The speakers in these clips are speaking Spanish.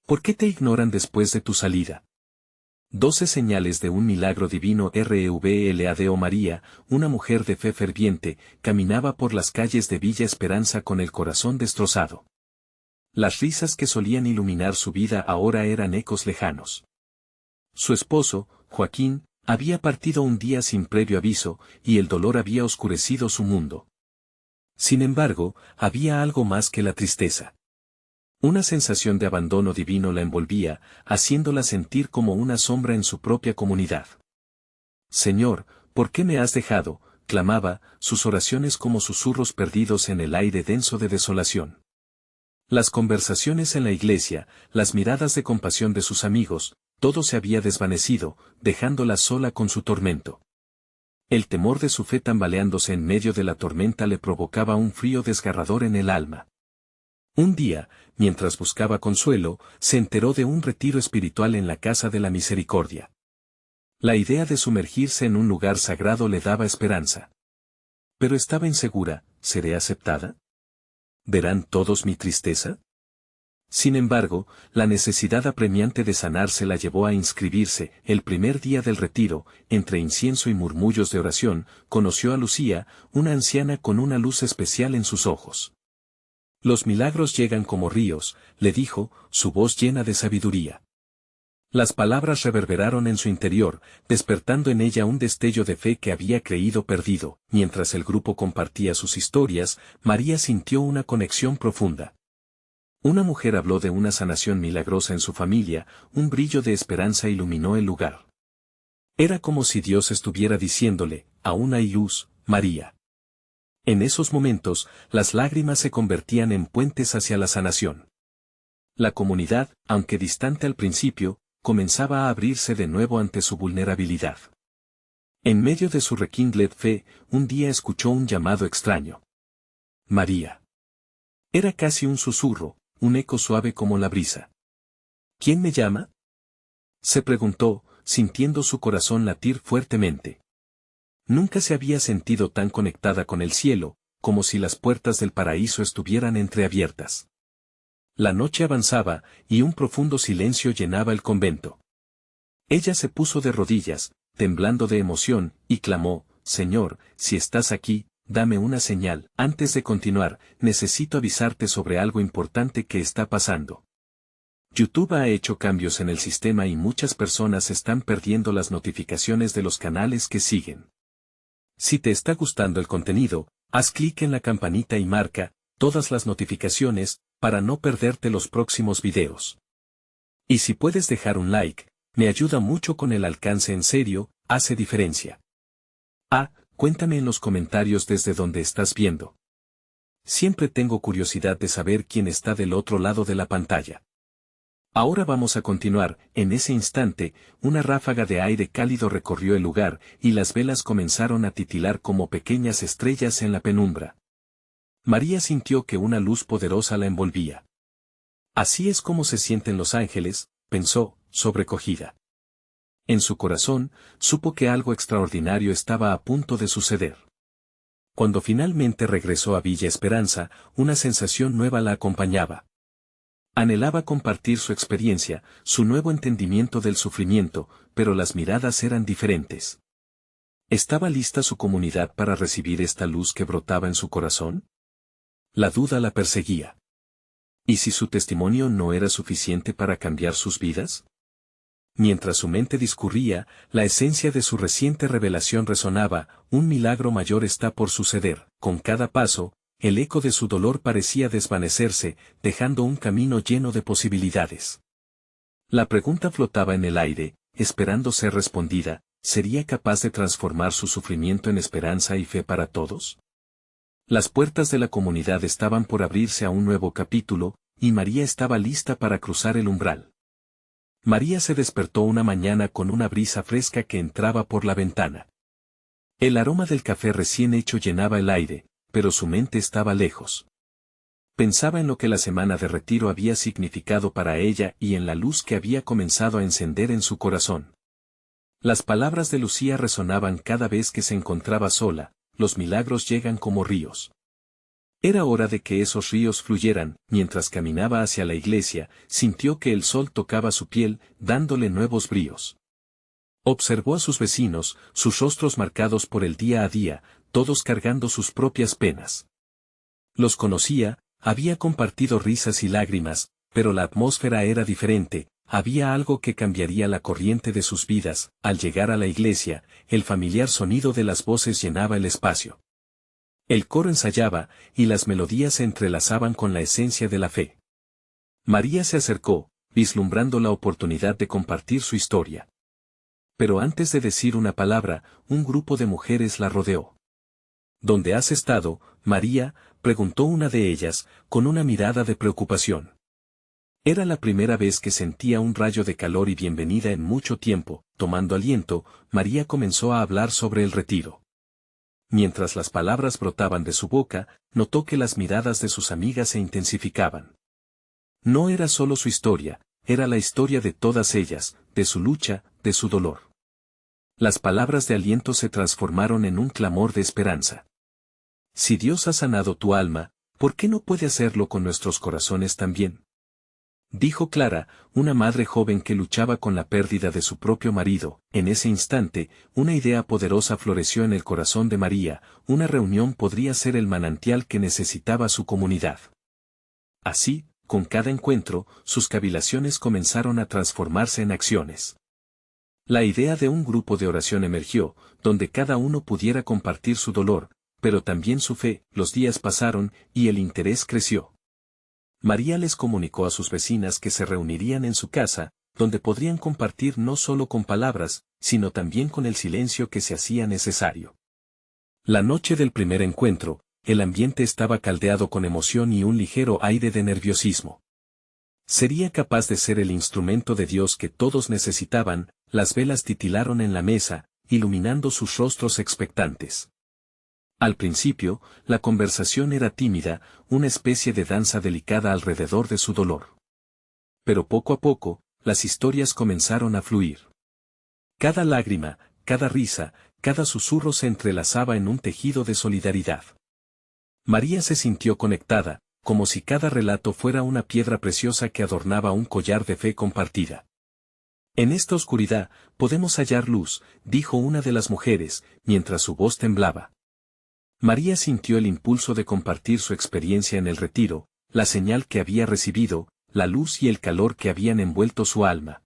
¿Por qué te ignoran después de tu salida? 12 señales de un milagro divino. Revelado. María, una mujer de fe ferviente, caminaba por las calles de Villa Esperanza con el corazón destrozado. Las risas que solían iluminar su vida ahora eran ecos lejanos. Su esposo, Joaquín, había partido un día sin previo aviso, y el dolor había oscurecido su mundo. Sin embargo, había algo más que la tristeza. Una sensación de abandono divino la envolvía, haciéndola sentir como una sombra en su propia comunidad. Señor, ¿por qué me has dejado?, clamaba, sus oraciones como susurros perdidos en el aire denso de desolación. Las conversaciones en la iglesia, las miradas de compasión de sus amigos, todo se había desvanecido, dejándola sola con su tormento. El temor de su fe tambaleándose en medio de la tormenta le provocaba un frío desgarrador en el alma. Un día, mientras buscaba consuelo, se enteró de un retiro espiritual en la Casa de la Misericordia. La idea de sumergirse en un lugar sagrado le daba esperanza. Pero estaba insegura, ¿seré aceptada? ¿Verán todos mi tristeza? Sin embargo, la necesidad apremiante de sanarse la llevó a inscribirse. El primer día del retiro, entre incienso y murmullos de oración, conoció a Lucía, una anciana con una luz especial en sus ojos. Los milagros llegan como ríos, le dijo, su voz llena de sabiduría. Las palabras reverberaron en su interior, despertando en ella un destello de fe que había creído perdido. Mientras el grupo compartía sus historias, María sintió una conexión profunda. Una mujer habló de una sanación milagrosa en su familia, un brillo de esperanza iluminó el lugar. Era como si Dios estuviera diciéndole, aún hay luz, María. En esos momentos, las lágrimas se convertían en puentes hacia la sanación. La comunidad, aunque distante al principio, comenzaba a abrirse de nuevo ante su vulnerabilidad. En medio de su rekindled fe, un día escuchó un llamado extraño. María. Era casi un susurro, un eco suave como la brisa. ¿Quién me llama?, se preguntó, sintiendo su corazón latir fuertemente. Nunca se había sentido tan conectada con el cielo, como si las puertas del paraíso estuvieran entreabiertas. La noche avanzaba, y un profundo silencio llenaba el convento. Ella se puso de rodillas, temblando de emoción, y clamó, Señor, si estás aquí, dame una señal. Antes de continuar, necesito avisarte sobre algo importante que está pasando. YouTube ha hecho cambios en el sistema y muchas personas están perdiendo las notificaciones de los canales que siguen. Si te está gustando el contenido, haz clic en la campanita y marca todas las notificaciones para no perderte los próximos videos. Y si puedes dejar un like, me ayuda mucho con el alcance. En serio, hace diferencia. Cuéntame en los comentarios desde donde estás viendo. Siempre tengo curiosidad de saber quién está del otro lado de la pantalla. Ahora vamos a continuar. En ese instante, una ráfaga de aire cálido recorrió el lugar, y las velas comenzaron a titilar como pequeñas estrellas en la penumbra. María sintió que una luz poderosa la envolvía. Así es como se sienten los ángeles, pensó, sobrecogida. En su corazón, supo que algo extraordinario estaba a punto de suceder. Cuando finalmente regresó a Villa Esperanza, una sensación nueva la acompañaba. Anhelaba compartir su experiencia, su nuevo entendimiento del sufrimiento, pero las miradas eran diferentes. ¿Estaba lista su comunidad para recibir esta luz que brotaba en su corazón? La duda la perseguía. ¿Y si su testimonio no era suficiente para cambiar sus vidas? Mientras su mente discurría, la esencia de su reciente revelación resonaba, un milagro mayor está por suceder. Con cada paso, el eco de su dolor parecía desvanecerse, dejando un camino lleno de posibilidades. La pregunta flotaba en el aire, esperando ser respondida, ¿sería capaz de transformar su sufrimiento en esperanza y fe para todos? Las puertas de la comunidad estaban por abrirse a un nuevo capítulo, y María estaba lista para cruzar el umbral. María se despertó una mañana con una brisa fresca que entraba por la ventana. El aroma del café recién hecho llenaba el aire, pero su mente estaba lejos. Pensaba en lo que la semana de retiro había significado para ella y en la luz que había comenzado a encender en su corazón. Las palabras de Lucía resonaban cada vez que se encontraba sola, los milagros llegan como ríos. Era hora de que esos ríos fluyeran. Mientras caminaba hacia la iglesia, sintió que el sol tocaba su piel, dándole nuevos bríos. Observó a sus vecinos, sus rostros marcados por el día a día, todos cargando sus propias penas. Los conocía, había compartido risas y lágrimas, pero la atmósfera era diferente, había algo que cambiaría la corriente de sus vidas. Al llegar a la iglesia, el familiar sonido de las voces llenaba el espacio. El coro ensayaba, y las melodías se entrelazaban con la esencia de la fe. María se acercó, vislumbrando la oportunidad de compartir su historia. Pero antes de decir una palabra, un grupo de mujeres la rodeó. ¿Dónde has estado, María?, preguntó una de ellas, con una mirada de preocupación. Era la primera vez que sentía un rayo de calor y bienvenida en mucho tiempo. Tomando aliento, María comenzó a hablar sobre el retiro. Mientras las palabras brotaban de su boca, notó que las miradas de sus amigas se intensificaban. No era solo su historia, era la historia de todas ellas, de su lucha, de su dolor. Las palabras de aliento se transformaron en un clamor de esperanza. Si Dios ha sanado tu alma, ¿por qué no puede hacerlo con nuestros corazones también? Dijo Clara, una madre joven que luchaba con la pérdida de su propio marido. En ese instante, una idea poderosa floreció en el corazón de María: una reunión podría ser el manantial que necesitaba su comunidad. Así, con cada encuentro, sus cavilaciones comenzaron a transformarse en acciones. La idea de un grupo de oración emergió, donde cada uno pudiera compartir su dolor, pero también su fe. Los días pasaron, y el interés creció. María les comunicó a sus vecinas que se reunirían en su casa, donde podrían compartir no solo con palabras, sino también con el silencio que se hacía necesario. La noche del primer encuentro, el ambiente estaba caldeado con emoción y un ligero aire de nerviosismo. ¿Sería capaz de ser el instrumento de Dios que todos necesitaban? Las velas titilaron en la mesa, iluminando sus rostros expectantes. Al principio, la conversación era tímida, una especie de danza delicada alrededor de su dolor. Pero poco a poco, las historias comenzaron a fluir. Cada lágrima, cada risa, cada susurro se entrelazaba en un tejido de solidaridad. María se sintió conectada, como si cada relato fuera una piedra preciosa que adornaba un collar de fe compartida. En esta oscuridad, podemos hallar luz, dijo una de las mujeres, mientras su voz temblaba. María sintió el impulso de compartir su experiencia en el retiro, la señal que había recibido, la luz y el calor que habían envuelto su alma.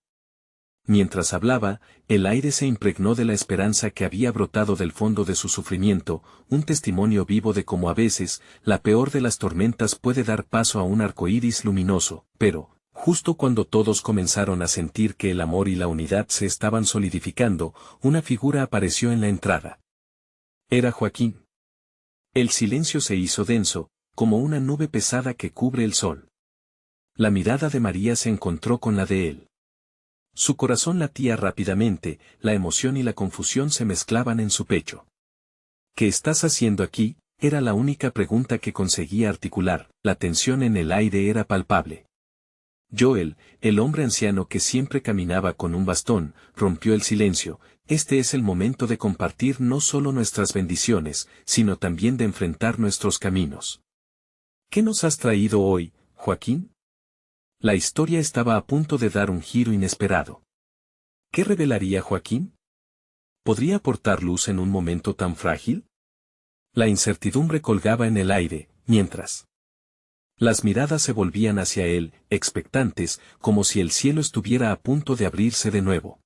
Mientras hablaba, el aire se impregnó de la esperanza que había brotado del fondo de su sufrimiento, un testimonio vivo de cómo a veces, la peor de las tormentas puede dar paso a un arcoíris luminoso. Pero, justo cuando todos comenzaron a sentir que el amor y la unidad se estaban solidificando, una figura apareció en la entrada. Era Joaquín. El silencio se hizo denso, como una nube pesada que cubre el sol. La mirada de María se encontró con la de él. Su corazón latía rápidamente, la emoción y la confusión se mezclaban en su pecho. ¿Qué estás haciendo aquí?, era la única pregunta que conseguía articular. La tensión en el aire era palpable. Joel, el hombre anciano que siempre caminaba con un bastón, rompió el silencio. Este es el momento de compartir no solo nuestras bendiciones, sino también de enfrentar nuestros caminos. ¿Qué nos has traído hoy, Joaquín? La historia estaba a punto de dar un giro inesperado. ¿Qué revelaría Joaquín? ¿Podría aportar luz en un momento tan frágil? La incertidumbre colgaba en el aire, mientras las miradas se volvían hacia él, expectantes, como si el cielo estuviera a punto de abrirse de nuevo.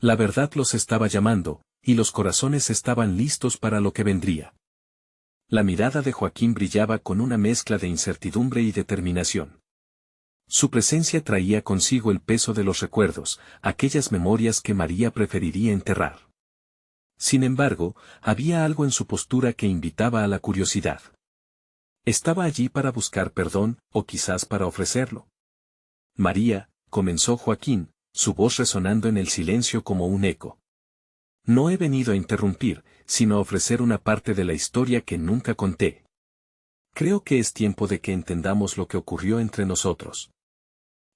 La verdad los estaba llamando, y los corazones estaban listos para lo que vendría. La mirada de Joaquín brillaba con una mezcla de incertidumbre y determinación. Su presencia traía consigo el peso de los recuerdos, aquellas memorias que María preferiría enterrar. Sin embargo, había algo en su postura que invitaba a la curiosidad. ¿Estaba allí para buscar perdón, o quizás para ofrecerlo? María, comenzó Joaquín, su voz resonando en el silencio como un eco. No he venido a interrumpir, sino a ofrecer una parte de la historia que nunca conté. Creo que es tiempo de que entendamos lo que ocurrió entre nosotros.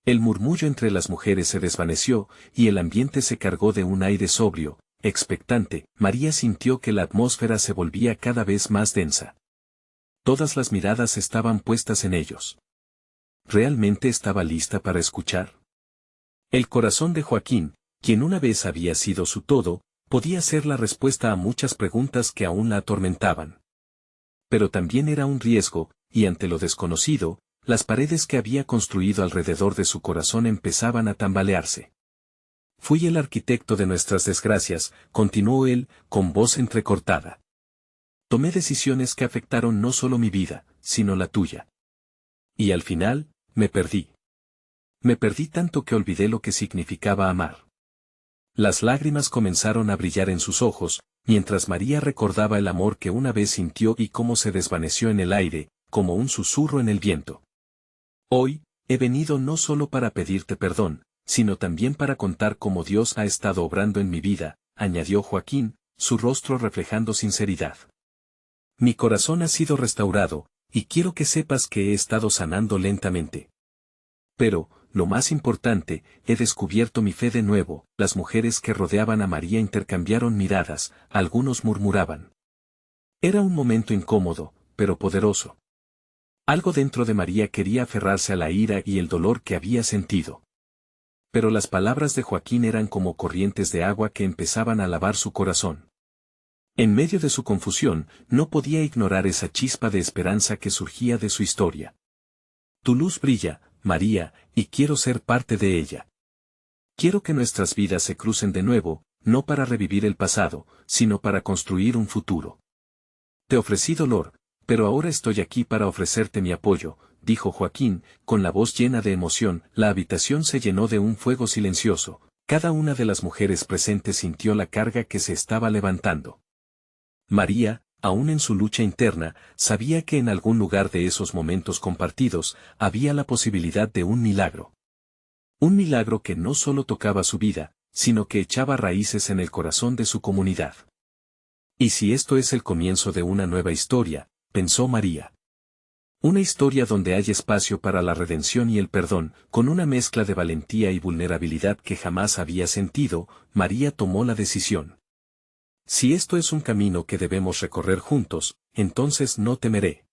El murmullo entre las mujeres se desvaneció, y el ambiente se cargó de un aire sobrio, expectante. María sintió que la atmósfera se volvía cada vez más densa. Todas las miradas estaban puestas en ellos. ¿Realmente estaba lista para escuchar? El corazón de Joaquín, quien una vez había sido su todo, podía ser la respuesta a muchas preguntas que aún la atormentaban. Pero también era un riesgo, y ante lo desconocido, las paredes que había construido alrededor de su corazón empezaban a tambalearse. Fui el arquitecto de nuestras desgracias, continuó él, con voz entrecortada. Tomé decisiones que afectaron no solo mi vida, sino la tuya. Y al final, me perdí. Me perdí tanto que olvidé lo que significaba amar. Las lágrimas comenzaron a brillar en sus ojos, mientras María recordaba el amor que una vez sintió y cómo se desvaneció en el aire, como un susurro en el viento. Hoy, he venido no solo para pedirte perdón, sino también para contar cómo Dios ha estado obrando en mi vida, añadió Joaquín, su rostro reflejando sinceridad. Mi corazón ha sido restaurado, y quiero que sepas que he estado sanando lentamente. Pero, lo más importante, he descubierto mi fe de nuevo. Las mujeres que rodeaban a María intercambiaron miradas, algunos murmuraban. Era un momento incómodo, pero poderoso. Algo dentro de María quería aferrarse a la ira y el dolor que había sentido. Pero las palabras de Joaquín eran como corrientes de agua que empezaban a lavar su corazón. En medio de su confusión, no podía ignorar esa chispa de esperanza que surgía de su historia. Tu luz brilla, María, y quiero ser parte de ella. Quiero que nuestras vidas se crucen de nuevo, no para revivir el pasado, sino para construir un futuro. Te ofrecí dolor, pero ahora estoy aquí para ofrecerte mi apoyo, dijo Joaquín, con la voz llena de emoción. La habitación se llenó de un fuego silencioso. Cada una de las mujeres presentes sintió la carga que se estaba levantando. María, aún en su lucha interna, sabía que en algún lugar de esos momentos compartidos, había la posibilidad de un milagro. Un milagro que no solo tocaba su vida, sino que echaba raíces en el corazón de su comunidad. Y si esto es el comienzo de una nueva historia, pensó María. Una historia donde hay espacio para la redención y el perdón, con una mezcla de valentía y vulnerabilidad que jamás había sentido, María tomó la decisión. Si esto es un camino que debemos recorrer juntos, entonces no temeré.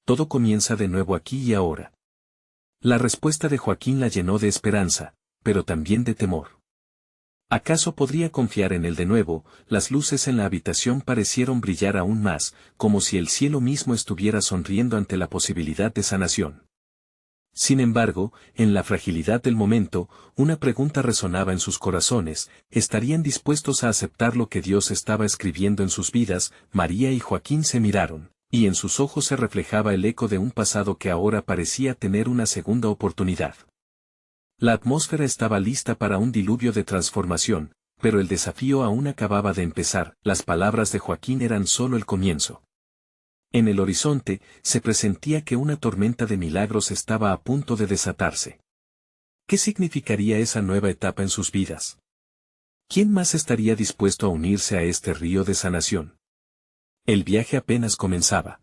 Todo comienza de nuevo aquí y ahora. La respuesta de Joaquín la llenó de esperanza, pero también de temor. ¿Acaso podría confiar en él de nuevo? Las luces en la habitación parecieron brillar aún más, como si el cielo mismo estuviera sonriendo ante la posibilidad de sanación. Sin embargo, en la fragilidad del momento, una pregunta resonaba en sus corazones: ¿estarían dispuestos a aceptar lo que Dios estaba escribiendo en sus vidas? María y Joaquín se miraron, y en sus ojos se reflejaba el eco de un pasado que ahora parecía tener una segunda oportunidad. La atmósfera estaba lista para un diluvio de transformación, pero el desafío aún acababa de empezar. Las palabras de Joaquín eran solo el comienzo. En el horizonte, se presentía que una tormenta de milagros estaba a punto de desatarse. ¿Qué significaría esa nueva etapa en sus vidas? ¿Quién más estaría dispuesto a unirse a este río de sanación? El viaje apenas comenzaba.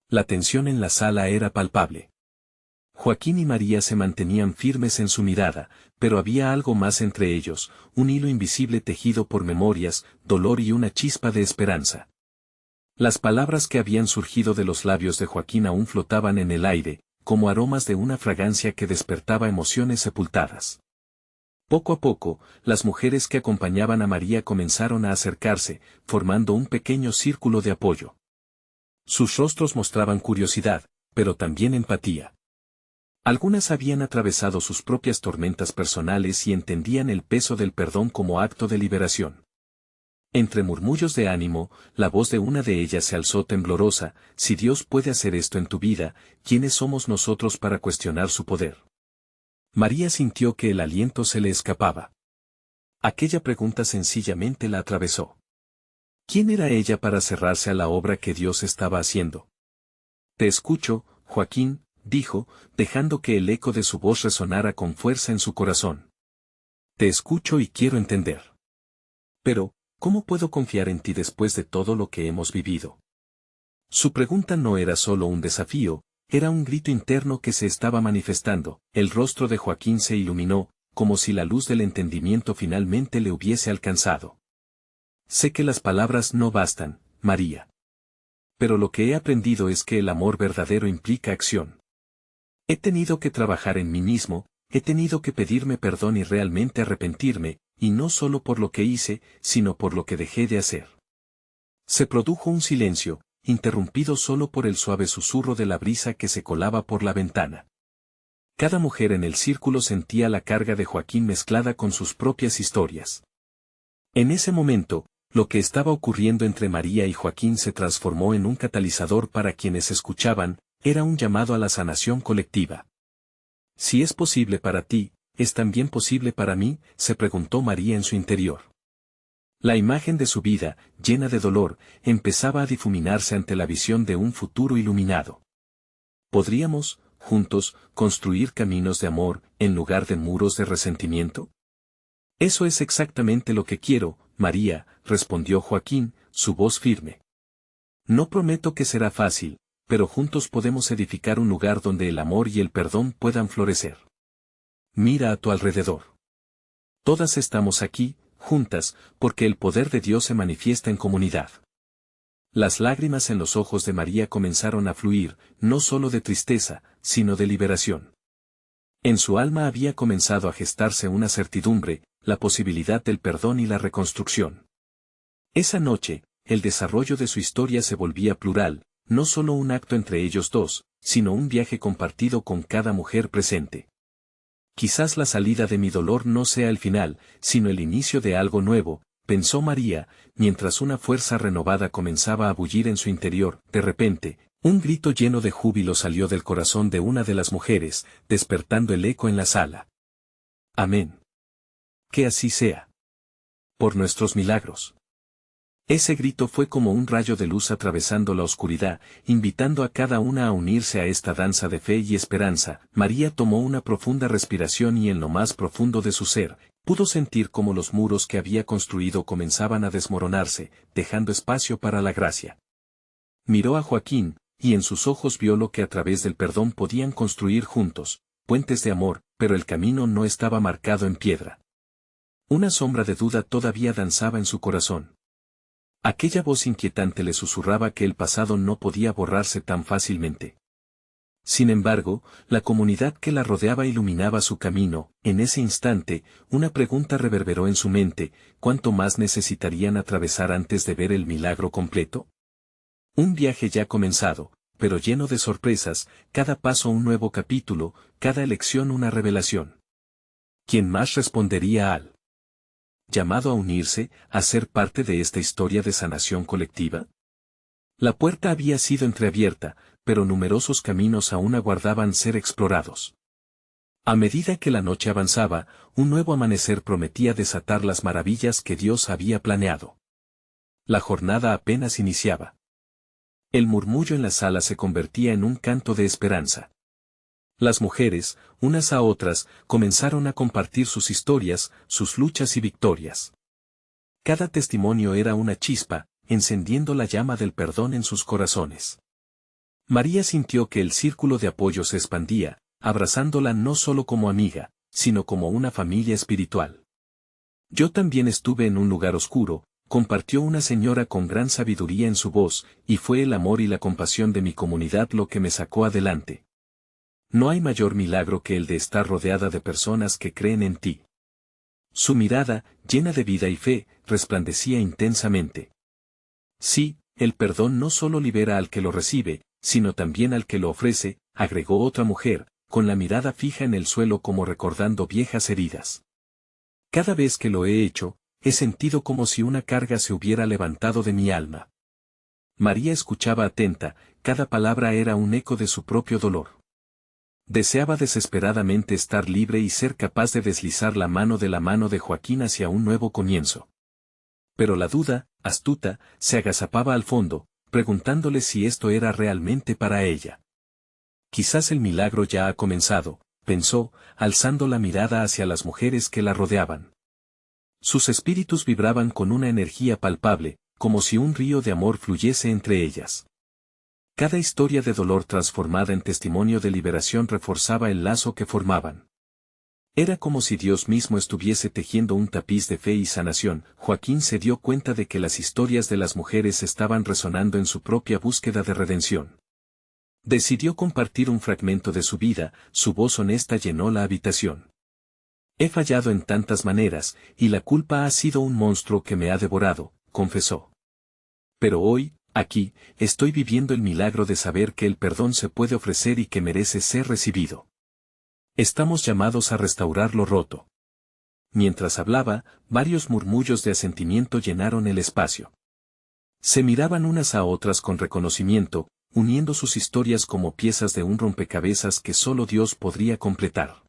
La tensión en la sala era palpable. Joaquín y María se mantenían firmes en su mirada, pero había algo más entre ellos, un hilo invisible tejido por memorias, dolor y una chispa de esperanza. Las palabras que habían surgido de los labios de Joaquín aún flotaban en el aire, como aromas de una fragancia que despertaba emociones sepultadas. Poco a poco, las mujeres que acompañaban a María comenzaron a acercarse, formando un pequeño círculo de apoyo. Sus rostros mostraban curiosidad, pero también empatía. Algunas habían atravesado sus propias tormentas personales y entendían el peso del perdón como acto de liberación. Entre murmullos de ánimo, la voz de una de ellas se alzó temblorosa: si Dios puede hacer esto en tu vida, ¿quiénes somos nosotros para cuestionar su poder? María sintió que el aliento se le escapaba. Aquella pregunta sencillamente la atravesó. ¿Quién era ella para cerrarse a la obra que Dios estaba haciendo? Te escucho, Joaquín, dijo, dejando que el eco de su voz resonara con fuerza en su corazón. Te escucho y quiero entender. Pero, ¿cómo puedo confiar en ti después de todo lo que hemos vivido? Su pregunta no era solo un desafío, era un grito interno que se estaba manifestando. El rostro de Joaquín se iluminó, como si la luz del entendimiento finalmente le hubiese alcanzado. Sé que las palabras no bastan, María. pero lo que he aprendido es que el amor verdadero implica acción. He tenido que trabajar en mí mismo, he tenido que pedirme perdón y realmente arrepentirme, y no solo por lo que hice, sino por lo que dejé de hacer. Se produjo un silencio, interrumpido solo por el suave susurro de la brisa que se colaba por la ventana. Cada mujer en el círculo sentía la carga de Joaquín mezclada con sus propias historias. En ese momento, lo que estaba ocurriendo entre María y Joaquín se transformó en un catalizador para quienes escuchaban, era un llamado a la sanación colectiva. Si es posible para ti, ¿es también posible para mí?, se preguntó María en su interior. La imagen de su vida, llena de dolor, empezaba a difuminarse ante la visión de un futuro iluminado. ¿Podríamos, juntos, construir caminos de amor, en lugar de muros de resentimiento? Eso es exactamente lo que quiero, María, respondió Joaquín, su voz firme. No prometo que será fácil, pero juntos podemos edificar un lugar donde el amor y el perdón puedan florecer. Mira a tu alrededor. Todas estamos aquí, juntas, porque el poder de Dios se manifiesta en comunidad. Las lágrimas en los ojos de María comenzaron a fluir, no solo de tristeza, sino de liberación. En su alma había comenzado a gestarse una certidumbre, la posibilidad del perdón y la reconstrucción. Esa noche, el desarrollo de su historia se volvía plural, no solo un acto entre ellos dos, sino un viaje compartido con cada mujer presente. Quizás la salida de mi dolor no sea el final, sino el inicio de algo nuevo, pensó María, mientras una fuerza renovada comenzaba a bullir en su interior. De repente, un grito lleno de júbilo salió del corazón de una de las mujeres, despertando el eco en la sala. Amén. Que así sea. Por nuestros milagros. Ese grito fue como un rayo de luz atravesando la oscuridad, invitando a cada una a unirse a esta danza de fe y esperanza. María tomó una profunda respiración y en lo más profundo de su ser, pudo sentir cómo los muros que había construido comenzaban a desmoronarse, dejando espacio para la gracia. Miró a Joaquín, y en sus ojos vio lo que a través del perdón podían construir juntos, puentes de amor, pero el camino no estaba marcado en piedra. Una sombra de duda todavía danzaba en su corazón. Aquella voz inquietante le susurraba que el pasado no podía borrarse tan fácilmente. Sin embargo, la comunidad que la rodeaba iluminaba su camino. En ese instante, una pregunta reverberó en su mente: ¿cuánto más necesitarían atravesar antes de ver el milagro completo? Un viaje ya comenzado, pero lleno de sorpresas, cada paso un nuevo capítulo, cada elección una revelación. ¿Quién más respondería al llamado a unirse, a ser parte de esta historia de sanación colectiva? La puerta había sido entreabierta, pero numerosos caminos aún aguardaban ser explorados. A medida que la noche avanzaba, un nuevo amanecer prometía desatar las maravillas que Dios había planeado. La jornada apenas iniciaba. El murmullo en la sala se convertía en un canto de esperanza. Las mujeres, unas a otras, comenzaron a compartir sus historias, sus luchas y victorias. Cada testimonio era una chispa, encendiendo la llama del perdón en sus corazones. María sintió que el círculo de apoyo se expandía, abrazándola no solo como amiga, sino como una familia espiritual. Yo también estuve en un lugar oscuro, compartió una señora con gran sabiduría en su voz, y fue el amor y la compasión de mi comunidad lo que me sacó adelante. No hay mayor milagro que el de estar rodeada de personas que creen en ti. Su mirada, llena de vida y fe, resplandecía intensamente. Sí, el perdón no solo libera al que lo recibe, sino también al que lo ofrece, agregó otra mujer, con la mirada fija en el suelo como recordando viejas heridas. Cada vez que lo he hecho, he sentido como si una carga se hubiera levantado de mi alma. María escuchaba atenta, cada palabra era un eco de su propio dolor. Deseaba desesperadamente estar libre y ser capaz de deslizar la mano de Joaquín hacia un nuevo comienzo. Pero la duda, astuta, se agazapaba al fondo, preguntándole si esto era realmente para ella. Quizás el milagro ya ha comenzado, pensó, alzando la mirada hacia las mujeres que la rodeaban. Sus espíritus vibraban con una energía palpable, como si un río de amor fluyese entre ellas. Cada historia de dolor transformada en testimonio de liberación reforzaba el lazo que formaban. Era como si Dios mismo estuviese tejiendo un tapiz de fe y sanación. Joaquín se dio cuenta de que las historias de las mujeres estaban resonando en su propia búsqueda de redención. Decidió compartir un fragmento de su vida, su voz honesta llenó la habitación. He fallado en tantas maneras, y la culpa ha sido un monstruo que me ha devorado, confesó. Pero hoy, aquí, estoy viviendo el milagro de saber que el perdón se puede ofrecer y que merece ser recibido. Estamos llamados a restaurar lo roto. Mientras hablaba, varios murmullos de asentimiento llenaron el espacio. Se miraban unas a otras con reconocimiento, uniendo sus historias como piezas de un rompecabezas que solo Dios podría completar.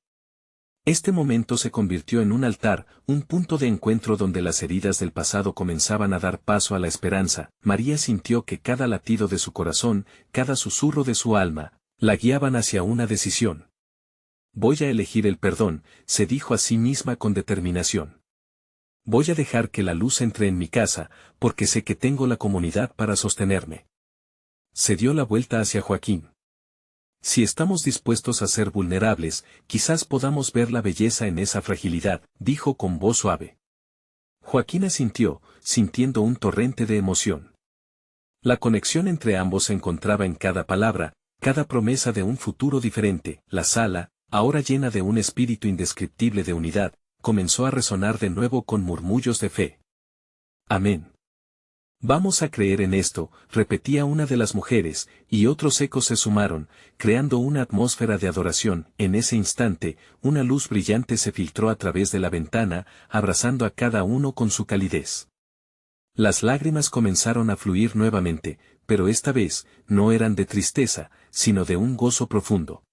Este momento se convirtió en un altar, un punto de encuentro donde las heridas del pasado comenzaban a dar paso a la esperanza. María sintió que cada latido de su corazón, cada susurro de su alma, la guiaban hacia una decisión. Voy a elegir el perdón, se dijo a sí misma con determinación. Voy a dejar que la luz entre en mi casa, porque sé que tengo la comunidad para sostenerme. Se dio la vuelta hacia Joaquín. Si estamos dispuestos a ser vulnerables, quizás podamos ver la belleza en esa fragilidad, dijo con voz suave. Joaquín asintió, sintiendo un torrente de emoción. La conexión entre ambos se encontraba en cada palabra, cada promesa de un futuro diferente. La sala, ahora llena de un espíritu indescriptible de unidad, comenzó a resonar de nuevo con murmullos de fe. Amén. Vamos a creer en esto, repetía una de las mujeres, y otros ecos se sumaron, creando una atmósfera de adoración. En ese instante, una luz brillante se filtró a través de la ventana, abrazando a cada uno con su calidez. Las lágrimas comenzaron a fluir nuevamente, pero esta vez, no eran de tristeza, sino de un gozo profundo.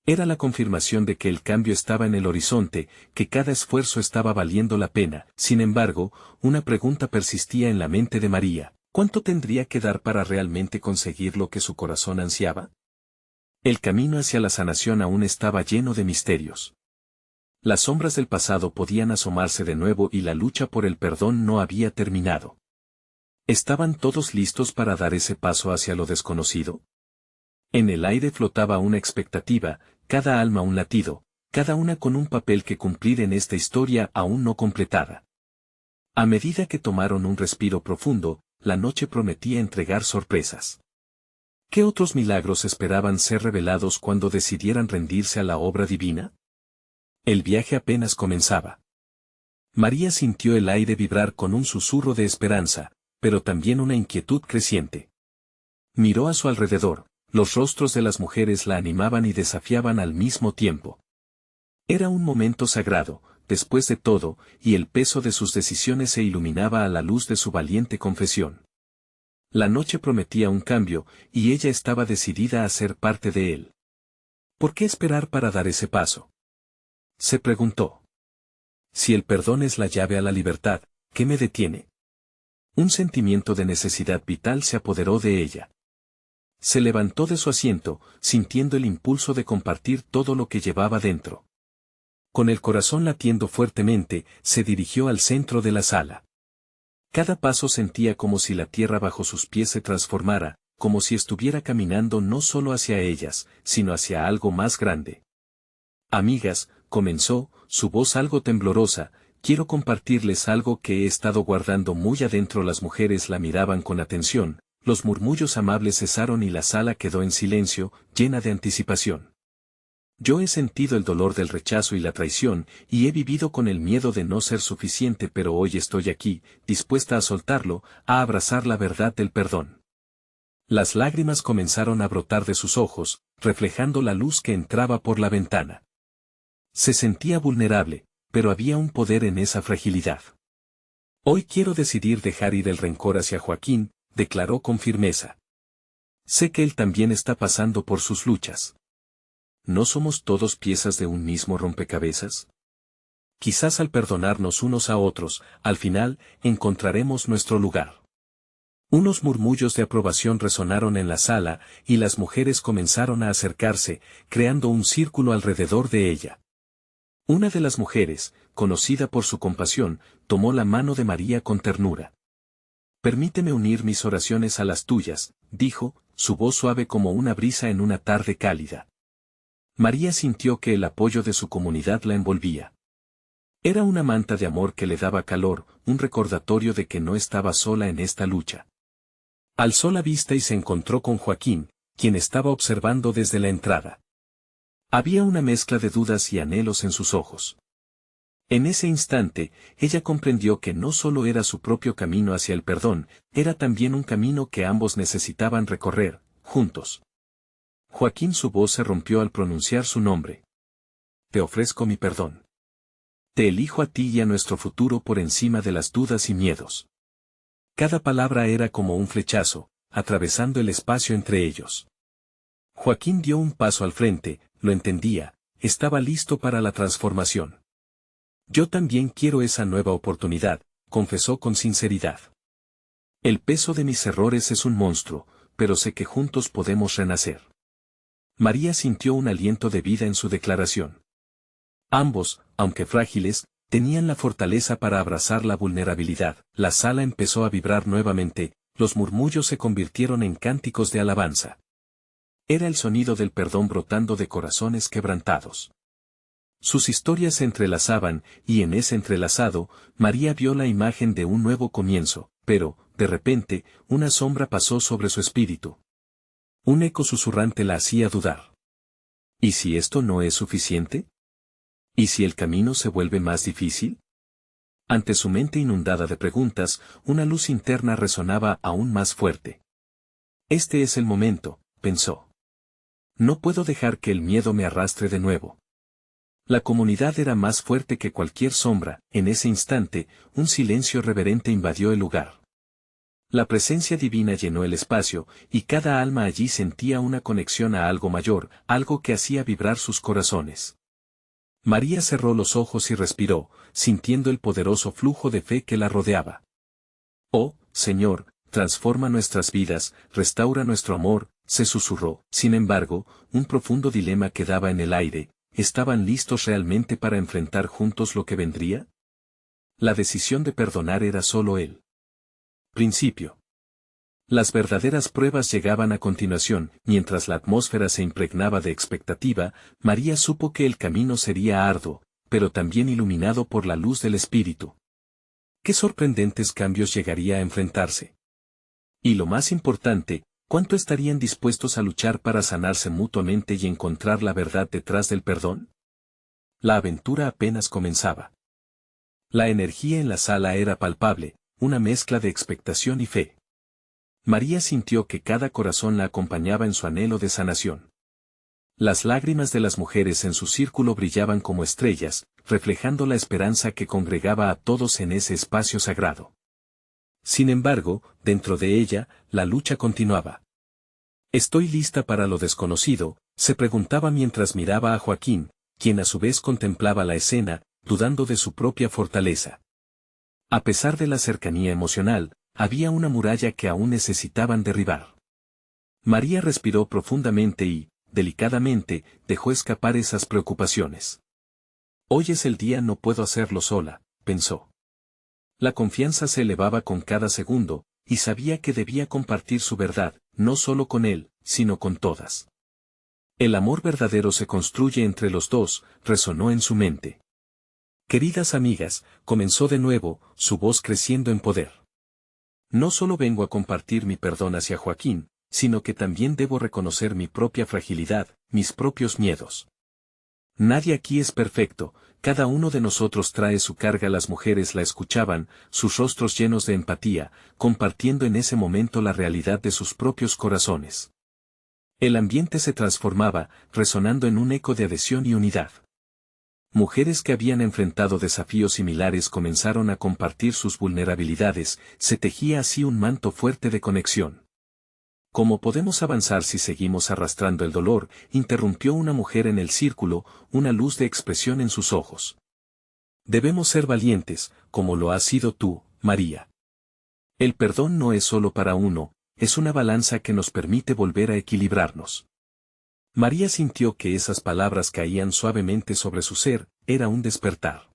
Era la confirmación de que el cambio estaba en el horizonte, que cada esfuerzo estaba valiendo la pena. Sin embargo, una pregunta persistía en la mente de María: ¿cuánto tendría que dar para realmente conseguir lo que su corazón ansiaba? El camino hacia la sanación aún estaba lleno de misterios. Las sombras del pasado podían asomarse de nuevo y la lucha por el perdón no había terminado. ¿Estaban todos listos para dar ese paso hacia lo desconocido? En el aire flotaba una expectativa, cada alma un latido, cada una con un papel que cumplir en esta historia aún no completada. A medida que tomaron un respiro profundo, la noche prometía entregar sorpresas. ¿Qué otros milagros esperaban ser revelados cuando decidieran rendirse a la obra divina? El viaje apenas comenzaba. María sintió el aire vibrar con un susurro de esperanza, pero también una inquietud creciente. Miró a su alrededor. Los rostros de las mujeres la animaban y desafiaban al mismo tiempo. Era un momento sagrado, después de todo, y el peso de sus decisiones se iluminaba a la luz de su valiente confesión. La noche prometía un cambio, y ella estaba decidida a ser parte de él. ¿Por qué esperar para dar ese paso? Se preguntó. Si el perdón es la llave a la libertad, ¿qué me detiene? Un sentimiento de necesidad vital se apoderó de ella. Se levantó de su asiento, sintiendo el impulso de compartir todo lo que llevaba dentro. Con el corazón latiendo fuertemente, se dirigió al centro de la sala. Cada paso sentía como si la tierra bajo sus pies se transformara, como si estuviera caminando no solo hacia ellas, sino hacia algo más grande. Amigas, comenzó, su voz algo temblorosa, quiero compartirles algo que he estado guardando muy adentro. Las mujeres la miraban con atención. Los murmullos amables cesaron y la sala quedó en silencio, llena de anticipación. Yo he sentido el dolor del rechazo y la traición, y he vivido con el miedo de no ser suficiente, pero hoy estoy aquí, dispuesta a soltarlo, a abrazar la verdad del perdón. Las lágrimas comenzaron a brotar de sus ojos, reflejando la luz que entraba por la ventana. Se sentía vulnerable, pero había un poder en esa fragilidad. Hoy quiero decidir dejar ir el rencor hacia Joaquín, declaró con firmeza. Sé que él también está pasando por sus luchas. ¿No somos todos piezas de un mismo rompecabezas? Quizás al perdonarnos unos a otros, al final, encontraremos nuestro lugar. Unos murmullos de aprobación resonaron en la sala, y las mujeres comenzaron a acercarse, creando un círculo alrededor de ella. Una de las mujeres, conocida por su compasión, tomó la mano de María con ternura. Permíteme unir mis oraciones a las tuyas, dijo, su voz suave como una brisa en una tarde cálida. María sintió que el apoyo de su comunidad la envolvía. Era una manta de amor que le daba calor, un recordatorio de que no estaba sola en esta lucha. Alzó la vista y se encontró con Joaquín, quien estaba observando desde la entrada. Había una mezcla de dudas y anhelos en sus ojos. En ese instante, ella comprendió que no solo era su propio camino hacia el perdón, era también un camino que ambos necesitaban recorrer, juntos. Joaquín, su voz se rompió al pronunciar su nombre. Te ofrezco mi perdón. Te elijo a ti y a nuestro futuro por encima de las dudas y miedos. Cada palabra era como un flechazo, atravesando el espacio entre ellos. Joaquín dio un paso al frente, lo entendía, estaba listo para la transformación. Yo también quiero esa nueva oportunidad, confesó con sinceridad. El peso de mis errores es un monstruo, pero sé que juntos podemos renacer. María sintió un aliento de vida en su declaración. Ambos, aunque frágiles, tenían la fortaleza para abrazar la vulnerabilidad. La sala empezó a vibrar nuevamente, los murmullos se convirtieron en cánticos de alabanza. Era el sonido del perdón brotando de corazones quebrantados. Sus historias se entrelazaban, y en ese entrelazado, María vio la imagen de un nuevo comienzo, pero, de repente, una sombra pasó sobre su espíritu. Un eco susurrante la hacía dudar. ¿Y si esto no es suficiente? ¿Y si el camino se vuelve más difícil? Ante su mente inundada de preguntas, una luz interna resonaba aún más fuerte. Este es el momento, pensó. No puedo dejar que el miedo me arrastre de nuevo. La comunidad era más fuerte que cualquier sombra. En ese instante, un silencio reverente invadió el lugar. La presencia divina llenó el espacio, y cada alma allí sentía una conexión a algo mayor, algo que hacía vibrar sus corazones. María cerró los ojos y respiró, sintiendo el poderoso flujo de fe que la rodeaba. Oh, Señor, transforma nuestras vidas, restaura nuestro amor, se susurró. Sin embargo, un profundo dilema quedaba en el aire. ¿Estaban listos realmente para enfrentar juntos lo que vendría? La decisión de perdonar era solo el principio. Las verdaderas pruebas llegaban a continuación. Mientras la atmósfera se impregnaba de expectativa, María supo que el camino sería arduo, pero también iluminado por la luz del Espíritu. ¿Qué sorprendentes cambios llegaría a enfrentarse? Y lo más importante, ¿cuánto estarían dispuestos a luchar para sanarse mutuamente y encontrar la verdad detrás del perdón? La aventura apenas comenzaba. La energía en la sala era palpable, una mezcla de expectación y fe. María sintió que cada corazón la acompañaba en su anhelo de sanación. Las lágrimas de las mujeres en su círculo brillaban como estrellas, reflejando la esperanza que congregaba a todos en ese espacio sagrado. Sin embargo, dentro de ella, la lucha continuaba. ¿Estoy lista para lo desconocido?, se preguntaba mientras miraba a Joaquín, quien a su vez contemplaba la escena, dudando de su propia fortaleza. A pesar de la cercanía emocional, había una muralla que aún necesitaban derribar. María respiró profundamente y, delicadamente, dejó escapar esas preocupaciones. Hoy es el día, no puedo hacerlo sola, pensó. La confianza se elevaba con cada segundo, y sabía que debía compartir su verdad, no solo con él, sino con todas. El amor verdadero se construye entre los dos, resonó en su mente. Queridas amigas, comenzó de nuevo, su voz creciendo en poder. No solo vengo a compartir mi perdón hacia Joaquín, sino que también debo reconocer mi propia fragilidad, mis propios miedos. Nadie aquí es perfecto, cada uno de nosotros trae su carga. Las mujeres la escuchaban, sus rostros llenos de empatía, compartiendo en ese momento la realidad de sus propios corazones. El ambiente se transformaba, resonando en un eco de adhesión y unidad. Mujeres que habían enfrentado desafíos similares comenzaron a compartir sus vulnerabilidades, se tejía así un manto fuerte de conexión. ¿Cómo podemos avanzar si seguimos arrastrando el dolor?, interrumpió una mujer en el círculo, una luz de expresión en sus ojos. Debemos ser valientes, como lo has sido tú, María. El perdón no es solo para uno, es una balanza que nos permite volver a equilibrarnos. María sintió que esas palabras caían suavemente sobre su ser, era un despertar.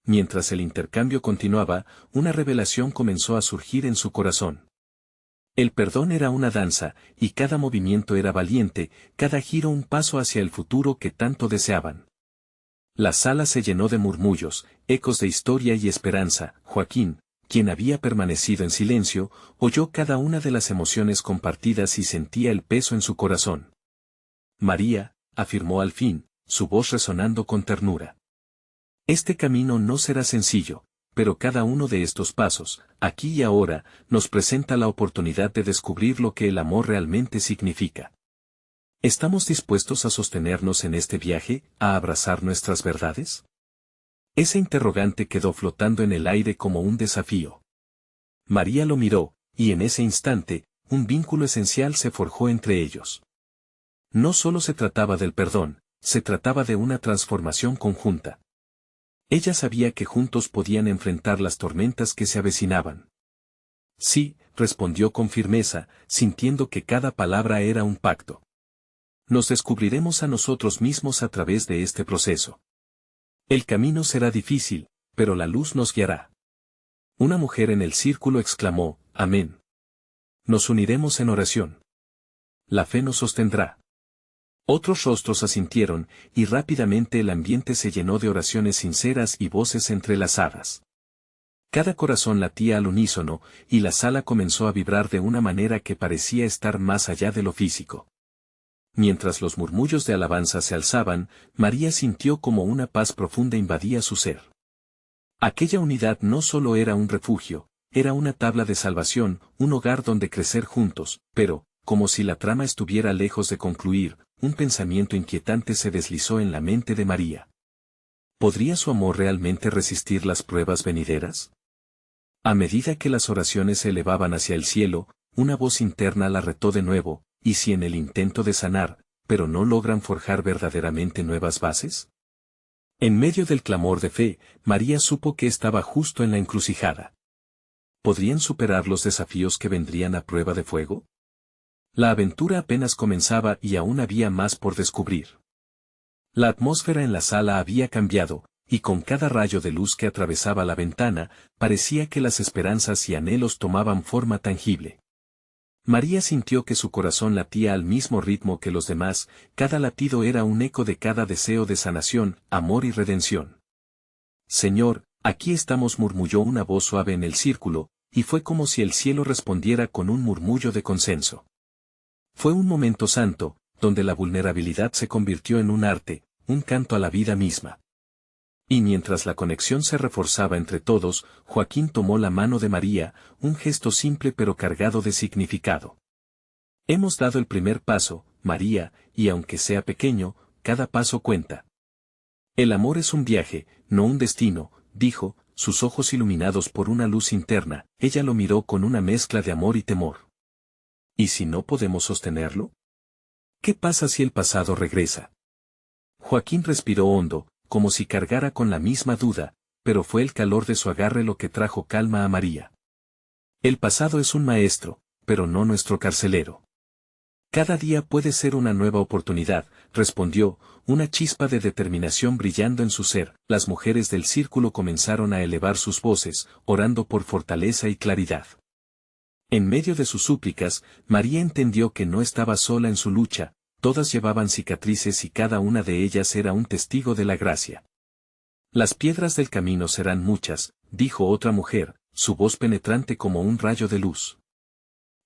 Mientras el intercambio continuaba, una revelación comenzó a surgir en su corazón. El perdón era una danza, y cada movimiento era valiente, cada giro un paso hacia el futuro que tanto deseaban. La sala se llenó de murmullos, ecos de historia y esperanza. Joaquín, quien había permanecido en silencio, oyó cada una de las emociones compartidas y sentía el peso en su corazón. María, afirmó al fin, su voz resonando con ternura. Este camino no será sencillo, pero cada uno de estos pasos, aquí y ahora, nos presenta la oportunidad de descubrir lo que el amor realmente significa. ¿Estamos dispuestos a sostenernos en este viaje, a abrazar nuestras verdades? Ese interrogante quedó flotando en el aire como un desafío. María lo miró, y en ese instante, un vínculo esencial se forjó entre ellos. No solo se trataba del perdón, se trataba de una transformación conjunta. Ella sabía que juntos podían enfrentar las tormentas que se avecinaban. Sí, respondió con firmeza, sintiendo que cada palabra era un pacto. Nos descubriremos a nosotros mismos a través de este proceso. El camino será difícil, pero la luz nos guiará. Una mujer en el círculo exclamó, amén. Nos uniremos en oración. La fe nos sostendrá. Otros rostros asintieron, y rápidamente el ambiente se llenó de oraciones sinceras y voces entrelazadas. Cada corazón latía al unísono, y la sala comenzó a vibrar de una manera que parecía estar más allá de lo físico. Mientras los murmullos de alabanza se alzaban, María sintió como una paz profunda invadía su ser. Aquella unidad no solo era un refugio, era una tabla de salvación, un hogar donde crecer juntos, pero, como si la trama estuviera lejos de concluir, un pensamiento inquietante se deslizó en la mente de María. ¿Podría su amor realmente resistir las pruebas venideras? A medida que las oraciones se elevaban hacia el cielo, una voz interna la retó de nuevo, ¿y si en el intento de sanar, pero no logran forjar verdaderamente nuevas bases? En medio del clamor de fe, María supo que estaba justo en la encrucijada. ¿Podrían superar los desafíos que vendrían a prueba de fuego? La aventura apenas comenzaba y aún había más por descubrir. La atmósfera en la sala había cambiado, y con cada rayo de luz que atravesaba la ventana, parecía que las esperanzas y anhelos tomaban forma tangible. María sintió que su corazón latía al mismo ritmo que los demás, cada latido era un eco de cada deseo de sanación, amor y redención. Señor, aquí estamos, murmulló una voz suave en el círculo, y fue como si el cielo respondiera con un murmullo de consenso. Fue un momento santo, donde la vulnerabilidad se convirtió en un arte, un canto a la vida misma. Y mientras la conexión se reforzaba entre todos, Joaquín tomó la mano de María, un gesto simple pero cargado de significado. Hemos dado el primer paso, María, y aunque sea pequeño, cada paso cuenta. El amor es un viaje, no un destino, dijo, sus ojos iluminados por una luz interna. Ella lo miró con una mezcla de amor y temor. ¿Y si no podemos sostenerlo? ¿Qué pasa si el pasado regresa? Joaquín respiró hondo, como si cargara con la misma duda, pero fue el calor de su agarre lo que trajo calma a María. El pasado es un maestro, pero no nuestro carcelero. Cada día puede ser una nueva oportunidad, respondió, una chispa de determinación brillando en su ser. Las mujeres del círculo comenzaron a elevar sus voces, orando por fortaleza y claridad. En medio de sus súplicas, María entendió que no estaba sola en su lucha, todas llevaban cicatrices y cada una de ellas era un testigo de la gracia. Las piedras del camino serán muchas, dijo otra mujer, su voz penetrante como un rayo de luz.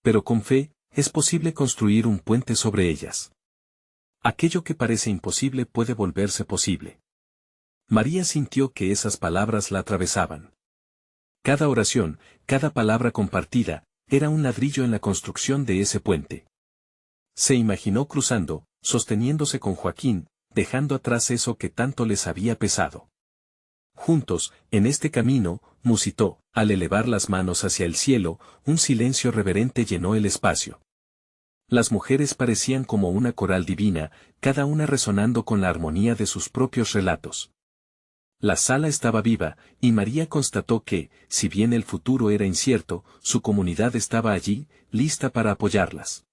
Pero con fe, es posible construir un puente sobre ellas. Aquello que parece imposible puede volverse posible. María sintió que esas palabras la atravesaban. Cada oración, cada palabra compartida, era un ladrillo en la construcción de ese puente. Se imaginó cruzando, sosteniéndose con Joaquín, dejando atrás eso que tanto les había pesado. Juntos, en este camino, musitó, al elevar las manos hacia el cielo, un silencio reverente llenó el espacio. Las mujeres parecían como una coral divina, cada una resonando con la armonía de sus propios relatos. La sala estaba viva, y María constató que, si bien el futuro era incierto, su comunidad estaba allí, lista para apoyarlas.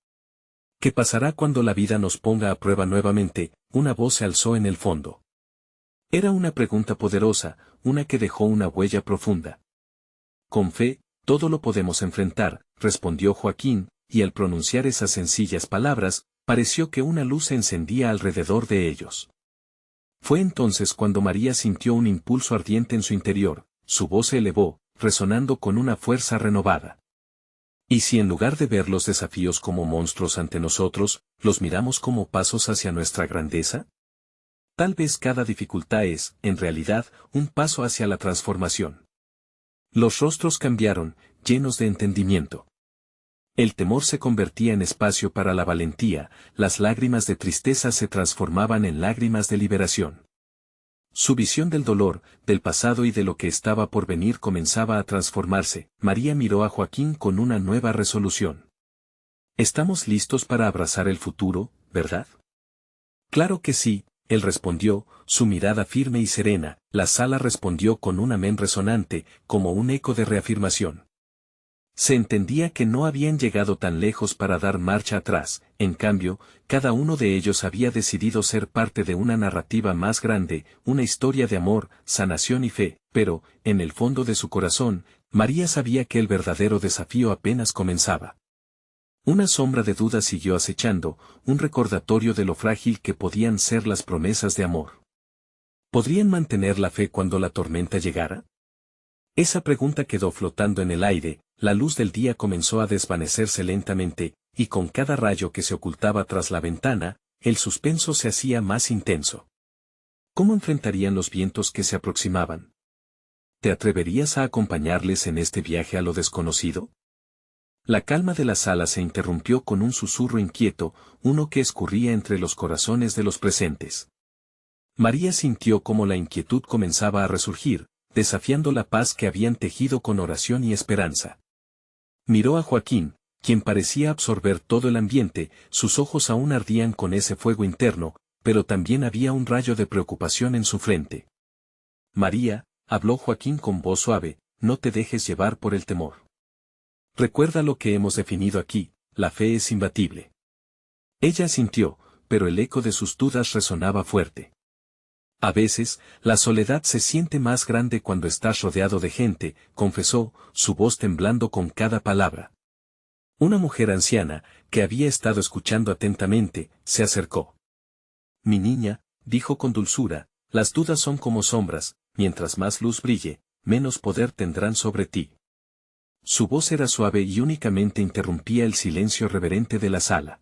¿Qué pasará cuando la vida nos ponga a prueba nuevamente? Una voz se alzó en el fondo. Era una pregunta poderosa, una que dejó una huella profunda. Con fe, todo lo podemos enfrentar, respondió Joaquín, y al pronunciar esas sencillas palabras, pareció que una luz se encendía alrededor de ellos. Fue entonces cuando María sintió un impulso ardiente en su interior, su voz se elevó, resonando con una fuerza renovada. ¿Y si en lugar de ver los desafíos como monstruos ante nosotros, los miramos como pasos hacia nuestra grandeza? Tal vez cada dificultad es, en realidad, un paso hacia la transformación. Los rostros cambiaron, llenos de entendimiento. El temor se convertía en espacio para la valentía, las lágrimas de tristeza se transformaban en lágrimas de liberación. Su visión del dolor, del pasado y de lo que estaba por venir comenzaba a transformarse. María miró a Joaquín con una nueva resolución. «Estamos listos para abrazar el futuro, ¿verdad?» «Claro que sí», él respondió, su mirada firme y serena. La sala respondió con un amén resonante, como un eco de reafirmación. Se entendía que no habían llegado tan lejos para dar marcha atrás, en cambio, cada uno de ellos había decidido ser parte de una narrativa más grande, una historia de amor, sanación y fe, pero, en el fondo de su corazón, María sabía que el verdadero desafío apenas comenzaba. Una sombra de duda siguió acechando, un recordatorio de lo frágil que podían ser las promesas de amor. ¿Podrían mantener la fe cuando la tormenta llegara? Esa pregunta quedó flotando en el aire. La luz del día comenzó a desvanecerse lentamente, y con cada rayo que se ocultaba tras la ventana, el suspenso se hacía más intenso. ¿Cómo enfrentarían los vientos que se aproximaban? ¿Te atreverías a acompañarles en este viaje a lo desconocido? La calma de la sala se interrumpió con un susurro inquieto, uno que escurría entre los corazones de los presentes. María sintió cómo la inquietud comenzaba a resurgir, desafiando la paz que habían tejido con oración y esperanza. Miró a Joaquín, quien parecía absorber todo el ambiente, sus ojos aún ardían con ese fuego interno, pero también había un rayo de preocupación en su frente. «María», habló Joaquín con voz suave, «no te dejes llevar por el temor. Recuerda lo que hemos definido aquí, la fe es imbatible». Ella asintió, pero el eco de sus dudas resonaba fuerte. «A veces, la soledad se siente más grande cuando estás rodeado de gente», confesó, su voz temblando con cada palabra. Una mujer anciana, que había estado escuchando atentamente, se acercó. «Mi niña», dijo con dulzura, «las dudas son como sombras, mientras más luz brille, menos poder tendrán sobre ti». Su voz era suave y únicamente interrumpía el silencio reverente de la sala.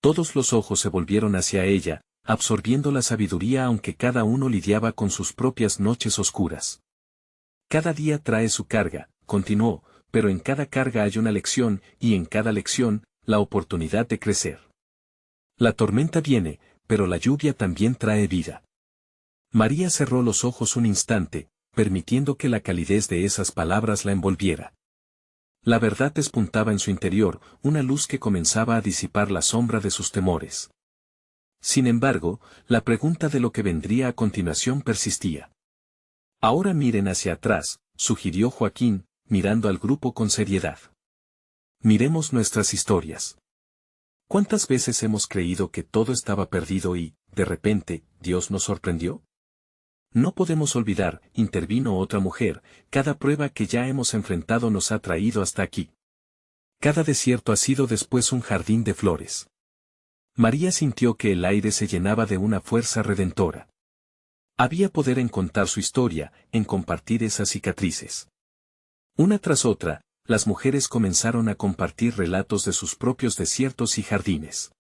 Todos los ojos se volvieron hacia ella, absorbiendo la sabiduría aunque cada uno lidiaba con sus propias noches oscuras. «Cada día trae su carga», continuó, «pero en cada carga hay una lección, y en cada lección, la oportunidad de crecer. La tormenta viene, pero la lluvia también trae vida». María cerró los ojos un instante, permitiendo que la calidez de esas palabras la envolviera. La verdad despuntaba en su interior, una luz que comenzaba a disipar la sombra de sus temores. Sin embargo, la pregunta de lo que vendría a continuación persistía. «Ahora miren hacia atrás», sugirió Joaquín, mirando al grupo con seriedad. «Miremos nuestras historias. ¿Cuántas veces hemos creído que todo estaba perdido y, de repente, Dios nos sorprendió?» «No podemos olvidar», intervino otra mujer, «cada prueba que ya hemos enfrentado nos ha traído hasta aquí. Cada desierto ha sido después un jardín de flores». María sintió que el aire se llenaba de una fuerza redentora. Había poder en contar su historia, en compartir esas cicatrices. Una tras otra, las mujeres comenzaron a compartir relatos de sus propios desiertos y jardines.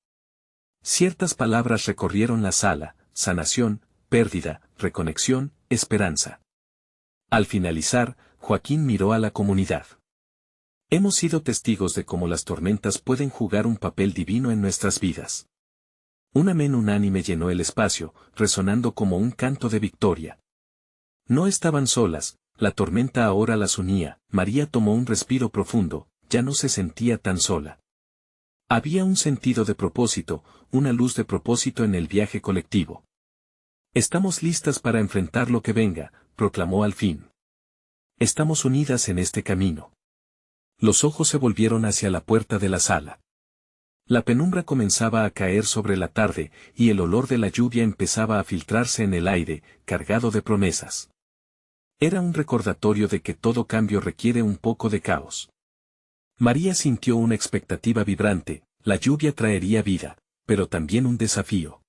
Ciertas palabras recorrieron la sala: sanación, pérdida, reconexión, esperanza. Al finalizar, Joaquín miró a la comunidad. «Hemos sido testigos de cómo las tormentas pueden jugar un papel divino en nuestras vidas». Un amén unánime llenó el espacio, resonando como un canto de victoria. No estaban solas, la tormenta ahora las unía. María tomó un respiro profundo, ya no se sentía tan sola. Había un sentido de propósito, una luz de propósito en el viaje colectivo. «Estamos listas para enfrentar lo que venga», proclamó al fin. «Estamos unidas en este camino». Los ojos se volvieron hacia la puerta de la sala. La penumbra comenzaba a caer sobre la tarde, y el olor de la lluvia empezaba a filtrarse en el aire, cargado de promesas. Era un recordatorio de que todo cambio requiere un poco de caos. María sintió una expectativa vibrante, la lluvia traería vida, pero también un desafío.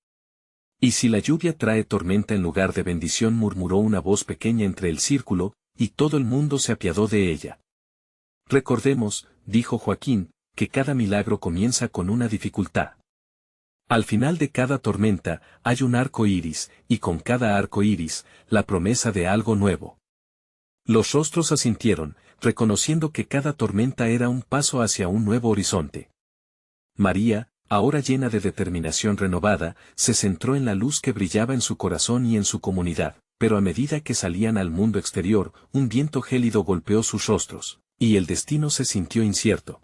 ¿Y si la lluvia trae tormenta en lugar de bendición?, murmuró una voz pequeña entre el círculo, y todo el mundo se apiadó de ella. Recordemos, dijo Joaquín, que cada milagro comienza con una dificultad. Al final de cada tormenta, hay un arco iris, y con cada arco iris, la promesa de algo nuevo. Los rostros asintieron, reconociendo que cada tormenta era un paso hacia un nuevo horizonte. María, ahora llena de determinación renovada, se centró en la luz que brillaba en su corazón y en su comunidad, pero a medida que salían al mundo exterior, un viento gélido golpeó sus rostros, y el destino se sintió incierto.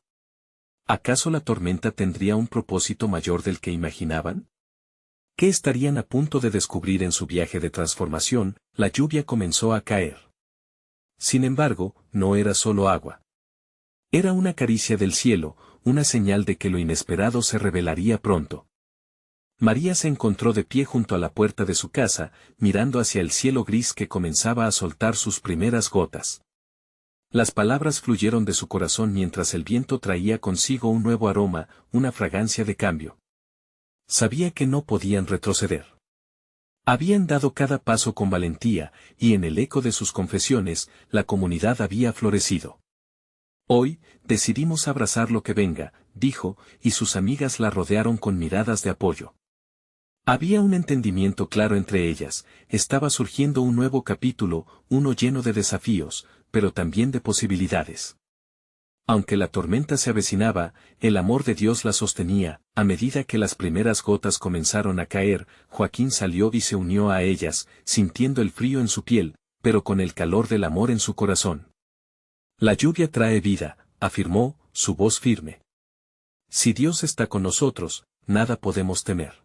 ¿Acaso la tormenta tendría un propósito mayor del que imaginaban? ¿Qué estarían a punto de descubrir en su viaje de transformación? La lluvia comenzó a caer. Sin embargo, no era solo agua. Era una caricia del cielo, una señal de que lo inesperado se revelaría pronto. María se encontró de pie junto a la puerta de su casa, mirando hacia el cielo gris que comenzaba a soltar sus primeras gotas. Las palabras fluyeron de su corazón mientras el viento traía consigo un nuevo aroma, una fragancia de cambio. Sabía que no podían retroceder. Habían dado cada paso con valentía, y en el eco de sus confesiones, la comunidad había florecido. Hoy, decidimos abrazar lo que venga, dijo, y sus amigas la rodearon con miradas de apoyo. Había un entendimiento claro entre ellas, estaba surgiendo un nuevo capítulo, uno lleno de desafíos, pero también de posibilidades. Aunque la tormenta se avecinaba, el amor de Dios la sostenía. A medida que las primeras gotas comenzaron a caer, Joaquín salió y se unió a ellas, sintiendo el frío en su piel, pero con el calor del amor en su corazón. La lluvia trae vida, afirmó, su voz firme. Si Dios está con nosotros, nada podemos temer.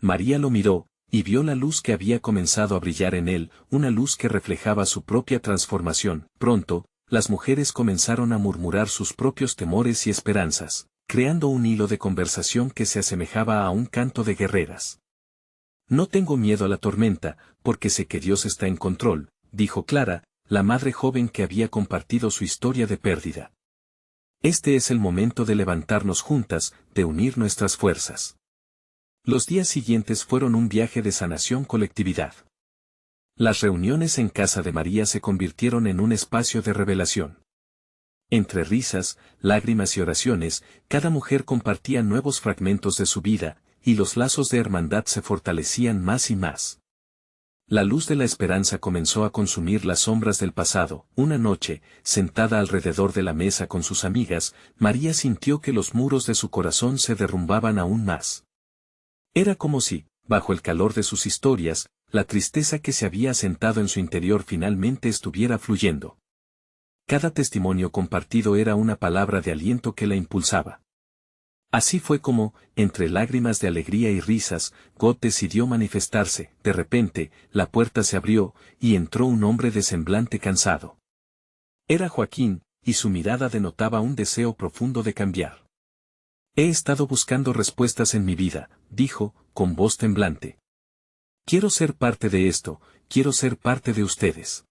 María lo miró, y vio la luz que había comenzado a brillar en él, una luz que reflejaba su propia transformación. Pronto, las mujeres comenzaron a murmurar sus propios temores y esperanzas, creando un hilo de conversación que se asemejaba a un canto de guerreras. No tengo miedo a la tormenta, porque sé que Dios está en control, dijo Clara, la madre joven que había compartido su historia de pérdida. Este es el momento de levantarnos juntas, de unir nuestras fuerzas. Los días siguientes fueron un viaje de sanación colectividad. Las reuniones en casa de María se convirtieron en un espacio de revelación. Entre risas, lágrimas y oraciones, cada mujer compartía nuevos fragmentos de su vida, y los lazos de hermandad se fortalecían más y más. La luz de la esperanza comenzó a consumir las sombras del pasado. Una noche, sentada alrededor de la mesa con sus amigas, María sintió que los muros de su corazón se derrumbaban aún más. Era como si, bajo el calor de sus historias, la tristeza que se había asentado en su interior finalmente estuviera fluyendo. Cada testimonio compartido era una palabra de aliento que la impulsaba. Así fue como, entre lágrimas de alegría y risas, God decidió manifestarse. De repente, la puerta se abrió, y entró un hombre de semblante cansado. Era Joaquín, y su mirada denotaba un deseo profundo de cambiar. He estado buscando respuestas en mi vida, dijo, con voz temblante. Quiero ser parte de esto, quiero ser parte de ustedes.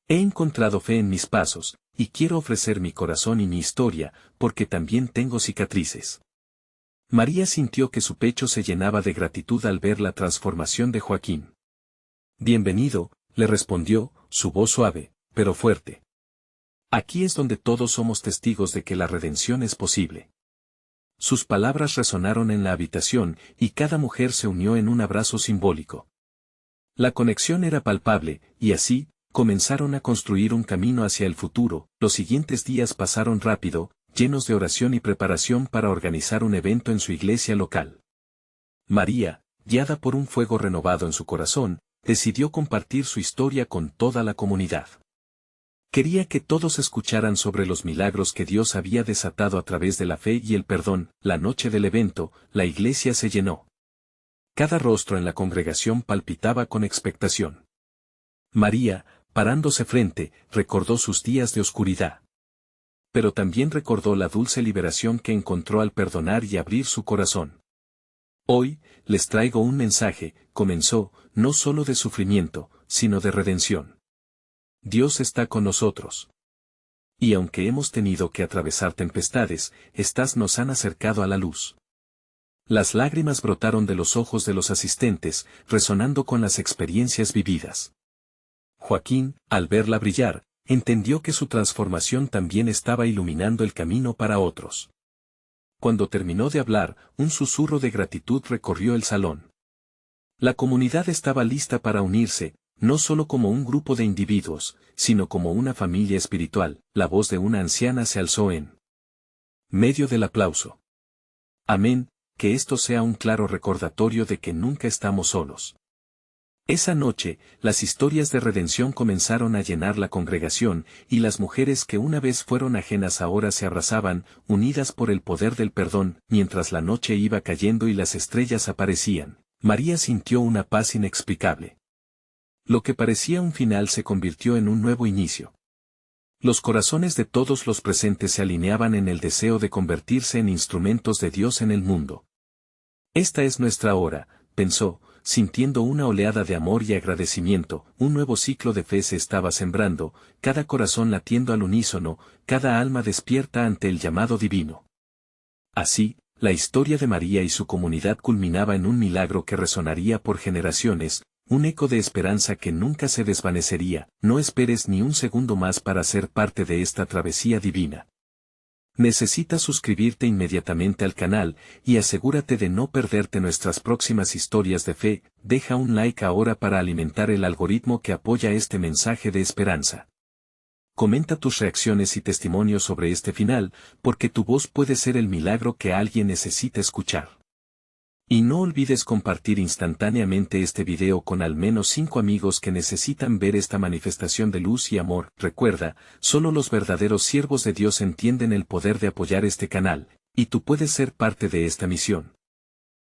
He encontrado fe en mis pasos, y quiero ofrecer mi corazón y mi historia, porque también tengo cicatrices. María sintió que su pecho se llenaba de gratitud al ver la transformación de Joaquín. Bienvenido, le respondió, su voz suave, pero fuerte. Aquí es donde todos somos testigos de que la redención es posible. Sus palabras resonaron en la habitación, y cada mujer se unió en un abrazo simbólico. La conexión era palpable, y así, comenzaron a construir un camino hacia el futuro. Los siguientes días pasaron rápido, llenos de oración y preparación para organizar un evento en su iglesia local. María, guiada por un fuego renovado en su corazón, decidió compartir su historia con toda la comunidad. Quería que todos escucharan sobre los milagros que Dios había desatado a través de la fe y el perdón. La noche del evento, la iglesia se llenó. Cada rostro en la congregación palpitaba con expectación. María, parándose frente, recordó sus días de oscuridad. Pero también recordó la dulce liberación que encontró al perdonar y abrir su corazón. Hoy, les traigo un mensaje, comenzó, no solo de sufrimiento, sino de redención. Dios está con nosotros. Y aunque hemos tenido que atravesar tempestades, estas nos han acercado a la luz. Las lágrimas brotaron de los ojos de los asistentes, resonando con las experiencias vividas. Joaquín, al verla brillar, entendió que su transformación también estaba iluminando el camino para otros. Cuando terminó de hablar, un susurro de gratitud recorrió el salón. La comunidad estaba lista para unirse, no solo como un grupo de individuos, sino como una familia espiritual. La voz de una anciana se alzó en medio del aplauso. Amén, que esto sea un claro recordatorio de que nunca estamos solos. Esa noche, las historias de redención comenzaron a llenar la congregación, y las mujeres que una vez fueron ajenas ahora se abrazaban, unidas por el poder del perdón. Mientras la noche iba cayendo y las estrellas aparecían, María sintió una paz inexplicable. Lo que parecía un final se convirtió en un nuevo inicio. Los corazones de todos los presentes se alineaban en el deseo de convertirse en instrumentos de Dios en el mundo. Esta es nuestra hora, pensó, sintiendo una oleada de amor y agradecimiento. Un nuevo ciclo de fe se estaba sembrando, cada corazón latiendo al unísono, cada alma despierta ante el llamado divino. Así, la historia de María y su comunidad culminaba en un milagro que resonaría por generaciones, un eco de esperanza que nunca se desvanecería. No esperes ni un segundo más para ser parte de esta travesía divina. Necesitas suscribirte inmediatamente al canal, y asegúrate de no perderte nuestras próximas historias de fe. Deja un like ahora para alimentar el algoritmo que apoya este mensaje de esperanza. Comenta tus reacciones y testimonios sobre este final, porque tu voz puede ser el milagro que alguien necesita escuchar. Y no olvides compartir instantáneamente este video con al menos 5 amigos que necesitan ver esta manifestación de luz y amor. Recuerda, solo los verdaderos siervos de Dios entienden el poder de apoyar este canal, y tú puedes ser parte de esta misión.